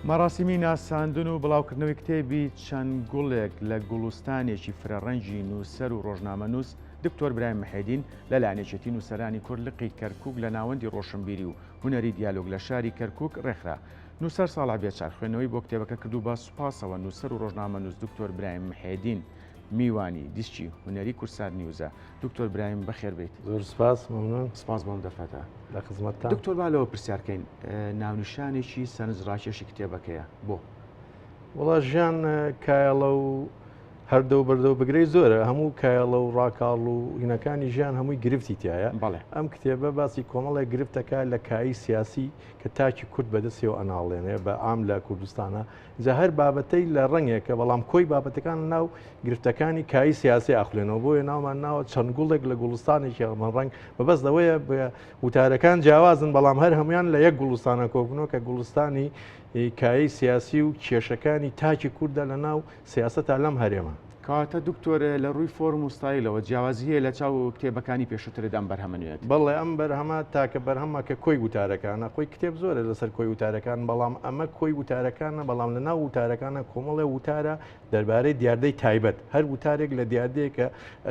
مەڕاستیمی ناساندن و بڵاوکردنەوەی کتێبی چەند گوڵێک لە گوڵستانێکی فرەڕەنجی نووسەر و ڕۆژنامەنووس دکتۆر برایم محێدین لە لانێچێتی نووسەرانی کورد لقی کەرکووک لە ناوەندی ڕۆشنبیری و هونەری دیالۆگ لە شاری کەرکووک ڕێکخرا. نووسەر ساڵح بێچار خوێندنەوەی بۆ کتێبەکە کردو بە سوپاسەوە نووسەر و ڕۆژنامەنووس دکتۆر برایم محێدین میوانی دیسکی هونەری کورسات نیوزە. دکتۆر برایم بەخێر بێت. زۆر سپاس مەمنون. سپاس بۆم دەفەتە لە خزمەتتان. دکتۆر بالەوە پرسیارکەین ناونیشانێکی سەرنجڕاکێشی کتێبەکەیە بۆ؟ وڵا ژیان کایەڵە و هەردەو بەردەو بگرەی زۆرە، هەموو کایەڵە و ڕاکاڵ و هینەکانی ژیان هەمووی گرفتی تایە. ئەم کتێبە باسی کۆمەڵێک گرفتەکە لە کایی سیاسی کە تاکی کورد بەدەستیەوە ئەناڵێنێ بە ئام لە کوردستانە جا هەر بابەتەی لە ڕەنگێکە بەڵام کۆی بابەتەکان ناو گرفتەکانی کایی سیاسی ئاخلێنەوە بۆیە ناومان ناوە چەند گوڵێک لە گوڵستانێکی ئەمە ڕەنگ بەبەست لەوەیە وتارەکان جیاوازن بەڵام هەر هەمویان لە یەک گوڵستانە کۆبنەوە کە گوڵستانی کایی سیاسی و کێشەکانی تاکی کووردە لە ناو سیاسەتا لەم هەرێمە. کاتە دکتۆرە لە ڕووی فۆرم و ستایلەوە جیاوازی هەیە لە چاو کتێبەکانی پێشووتردا بەرهەمەنوێت. بەڵێ ئەم بەرهەمە تاکە بەرهەمە کە کۆی وتارەکانە خۆی کتێب زۆرە لەسەر کۆی وتارەکان بەڵام ئەمە کۆی وتارەکانە بەڵام لە ناو وتارەکانە کۆمەڵێ وتارە دەربارەی دیاردەی تایبەت هەر وتارێک لە دیاردەیەکە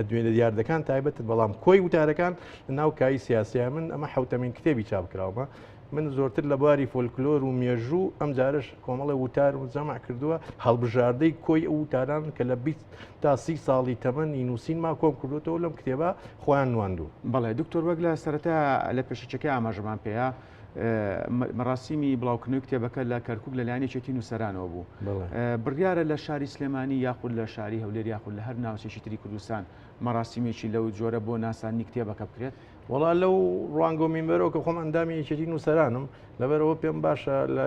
دوێنێ دیاردەکان تایبەتت بەڵام کۆی وتارەکان لە ناو کایی سیاسیە من ئەمە حوتەمین کتێبی چاپکراومە. من زۆرتر لە بواری فۆلکلۆر و مێژوو ئەم جارش کۆمەڵی وتار و جەمع کردووە هەڵبژاردەی کۆی ئەو وتاران کە لە 20 تا 30 ساڵی تەمەنی نووسینما کۆم کردوێتەوە لەم کتێبە خۆیان نواندوو. بەڵێ دکتۆر وەک لە سەرەتا لە پێشەچەکەی ئاماژەمان پێەیە مەراسیمی بڵاوکردنەوەی کتێبەکە لە کەرکووک لە لایەنێکی نووسەرانەوە بوو. بڕیارە لە شاری سلێمانی یاخود لە شاری هەولێر یاخود لە هەر ناوچێکی تری کوردستان مەراسیمێکی لەو جۆرە بۆ ناسانی کتێبەکە بکرێت؟ وڵا لەو ڕوانگۆ میمبەرەوە کە خۆم ئەندامی یەکێتی نووسەرانم لەبەرەوە پێم باشە لە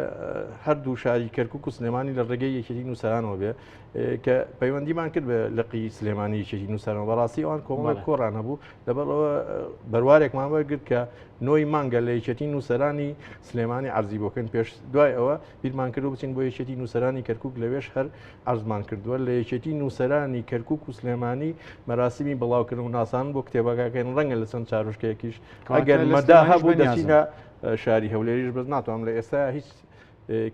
هەردوو شاری کەرکووک و سلێمانی لە ڕێگەی یەکێتی نووسەرانەوە بێ کە پەیوەندیمان کرد بە لقی سلێمانی یەکێتی نووسەرانەوە بەڕاستی ئەوان کۆمەڵێک کۆڕان هەبوو لەبەرەوە بەروارێکمان وەرگرت کە نۆی مانگە لە یەکێتی نووسەرانی سلێمانی عەرزی بۆکەن پێش دوای ئەوە بیرمان کردو بچین بۆ یەکێتی نووسەرانی کەرکووک لەوێش هەر عەرزمان کردووە لە یەکێتی نووسەرانی کەرکووک و سلێمانی مەراسیمی بڵاوکردن و ناسان بۆ کتێبەکەکەن ڕەنگە لە چەند چارۆشکەیەکیش ئەگەر مەدا هەبوو دەچینە شاری هەولێریش بەس ناتوانم لە ئێستا هیچ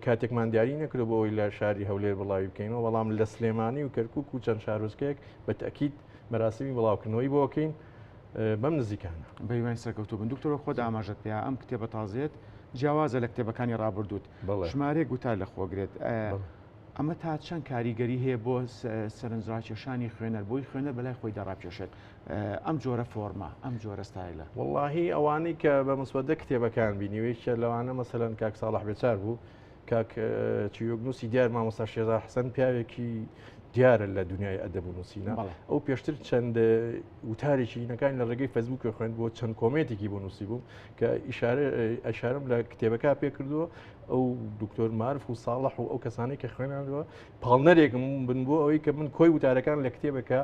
کاتێکمان دیاری نەکردو بۆ ئەوی لە شاری هەولێر بڵاوی بکەینەوە بەڵام لە سلێمانی و کەرکووک و چەند شارۆچکەیەک بە تەکید مەراسیمی بڵاوکردنەوەی بۆ بکەین بەم نزیکانە. بەیوان سەرکەوتوو بن دکتۆر خۆت ئاماژەت پێ ئەم کتێبە تازێت جیاوازە لە کتێبەکانی ڕابردووت ژمارەیەک گوتار لە خۆگرێت. ئەمە تا چەند کاریگەری هەیە بۆ سەرنجڕاکێشانی خوێنەر بۆی خوێنەر بەلای خۆی دەڕاپکێشێت ئەم جۆرە فۆرمە ئەم جۆرە ستایلە؟ وەڵاهی ئەوانەی کە بە مسودە کتێبەکان بینیوەیەکە لەوانە مەسەلەن کاک ساڵح بێچار بوو کاک چیۆگنووسی دیار مامۆستا شێزا حەسەن پیاوێکی دیارە لە دنیای ئەدەب و نووسینە ئەو پێشتر چەند وتارێکی نەکان لە ڕێگەی فەیسبووک خوێند بۆ چەند کۆمێتێکی بۆ نووسی بووم کە ئەشارم لە کتێبەکە پێ کردووە ئەو دکتۆر معرف و ساڵح و ئەو کەسانی کە خوێنانەوە پاڵنەرێکم بن بۆ ئەوەی کە من کۆی وتارەکان لە کتێبەکە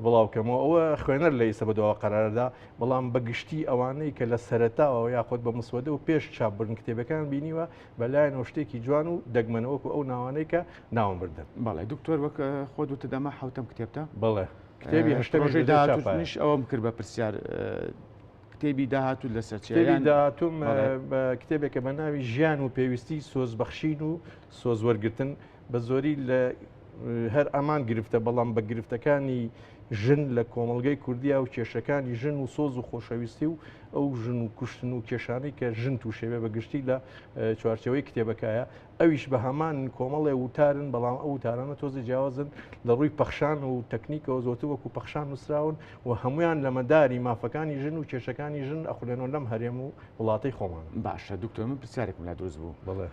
بڵاوکەمەوە ئەوە خوێنەر لە ئێستا بەدەوە قەراردا بەڵام بەگشتی ئەوانەی کە لە سەرەتاەوە یاخۆت بە مسودە و پێش چاپبرن کتێبەکان بینیوە بەلایەنەوە شتێکی جوان و دەگمەنەوەکو ئەو ناوانەی کە ناوم بردن. بەڵێ دکتۆر وەک خۆت وتە دەما حوتەم کتێبتە؟ بەڵێ کتێبی هەشتەژەی داهاتوش ئەوەم کرد بە پرسیار کتێبی داهاتوو لە سەرچێوی داهاتوم بە کتێبێکە بە ناوی ژیان و پێویستی سۆزبەخشین و سۆز وەرگرتن بە زۆری لە هەر ئەمان گرفتە بەڵام بە گرفتەکانی ژن لە کۆمەلگەی کوردیا و کێشەکانی ژن و سۆز و خۆشەویستی و ئەو ژن و کوشتن و کێشانەی کە ژن تووشێوێ بەگشتی لە چوارچەوەی کتێبەکەیە ئەویش بە هەمان کۆمەڵێ وتارن بەڵام ئەو وتارانە تۆزی جیاوازن لە ڕووی پەخشان و تەکنیکەوە زۆرتر وەکو پەخشان نووسراون و هەمویان لە مەداری مافەکانی ژن و کێشەکانی ژن ئەخولێنەوە لەم هەرێم و وڵاتەی خۆمان. باشە دکتۆر من پرسیارێکم لا دروست بوو بڵێ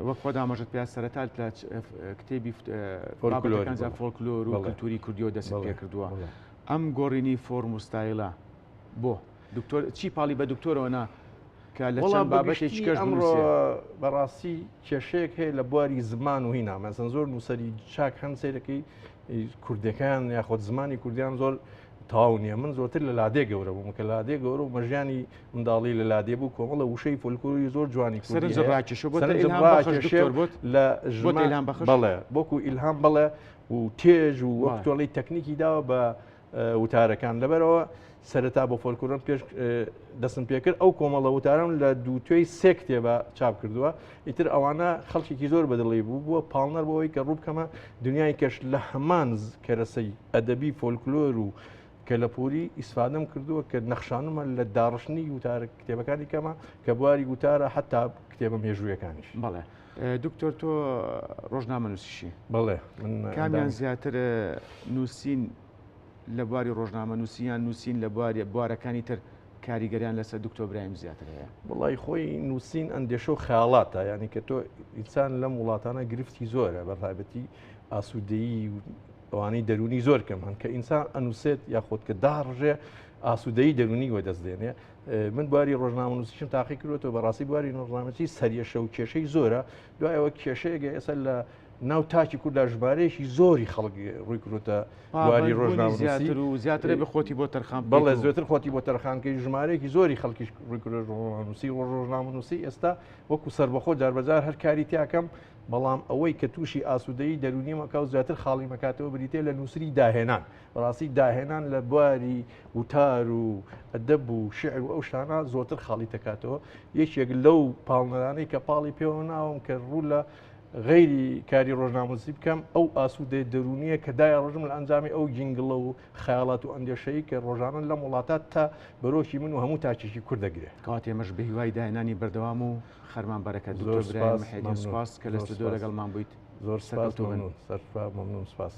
وەک خۆ ئاماژەت پێ سەرەتا لە کتێبی فۆلکلۆر و کلتوری کوردیەوە دەست پێ کردووە ئەم گۆڕینی فۆرم و ستایلە بۆ دکتۆر چی پاڵی بە دکتۆرەوەنا کە لە چەند بابەتێکی کەش ئەمڕۆ بەڕاستی کێشەیەک هەیە لە بواری زمان و هینا مەسەن زۆر نووسەری چاک هەند سیرەکەی کوردەکان یاخۆت زمانی کوردیان زۆر تاو نییە من زۆرتر لە لادێ گەورە بووم کە لادێ گەورە و مەژیانی منداڵی لە لادێ بوو کۆمەڵە وشەی فۆلکلۆری زۆر جوانی بڵێ بۆکو ئیلهام بڵێ و تێژ و وەکتۆڵی تەکنیکی داوە بە وتارەکان لەبەرەوە سەرەتا بۆ فۆلکلۆرم پێش دەستم پێکرد ئەو کۆمەڵە وتارم لە دووتێی سێ کتێبە چاپ کردووە ئیتر ئەوانە خەڵکێکی زۆر بەدڵی بوو بووە پاڵنەر بۆەوەی کە ڕوو بکەمە دنیای کەش لە هەمان کەرەسەی ئەدەبی فۆلکلۆر و کەلەپوری ئیسفادەم کردووە کە نەخشانمە لە داڕشنی وتارە کتێبەکانی کەمە کە بواری وتارە حتا کتێبە مێژوویەکانیش. بەڵێ دکتۆر تۆ ڕۆژنامە نووسیشی بڵێ کامیان زیاتر نووسین لە بواری ڕۆژنامە نووسیان نووسین لە بوارەکانی تر کاریگەریان لەسەر دکتۆر برایم زیاتر هەیە؟ وڵی خۆی نووسین ئەندێشە و خەیاڵاتە ینی کە تۆ ئینسان لەم وڵاتانە گرفتی زۆرە بەتایبەتی ئاسوودەیی ئەوانەی دەرونی زۆر کەم هەن کە ئینسان ئەنووسێت یاخۆت کە داڕژێ ئاسوودەیی دەرونی وە دەستێنێ. من بواری ڕۆژنامە نووسیشم تاقی کردوەوە بەڕاستی بواری ڕۆژنامەتی سەریەشە و کێشەی زۆرە دوایەوە کێشەیەگە ئێستا لە ناو تاکی کووردا ژمارەیەکی زۆری خەڵک ڕووی کردوتە بواری ڕۆژنامە زیاتر و زیاترە بخۆتی بۆ تەرخان بەڵێ زۆتر خۆتی بۆ تەرخانکەی ژمارەیەکی زۆری خەڵکیش ڕووی کرد ڕۆژنامەنووسی ڕۆژنامەنووسی ئێستا وەکو سەربەخۆ جاربەجار هەر کاری تیاکەم بەڵام ئەوەی کە تووشی ئاسوودەیی دەرونی مەکاو زیاتر خاڵی مەکاتەوە بریتێ لە نووسری داهێنان بەڕاستی داهێنان لە بواری وتار و ئەدەب و شعر و ئەو شتانە زۆرتر خاڵی تەکاتەوە. یەکێک لەو پاڵنەرانەی کە پاڵی پێوە ناوم کە ڕوو لە غیری کاری ڕۆژنامەنووسی بکەم ئەو ئاسوودەی دەرونیە کە دای ڕۆژم لە ئەنجامی ئەو جینگڵە و خەیاڵات و ئەندێشەی کە ڕۆژانە لەم وڵاتات تا بەرۆکی من و هەموو تاکێکی کوردەگرێت. کەواتێ ئێمەش بە هیوای داهێنانی بەردەوام و خەرمانبەرەکە دکتۆر برایم مەحیدین سوپاس کە لە ستودیۆ لەگەڵمان بوویت. زۆر سپاس مەمنون سەرفا مەمنون سپاس.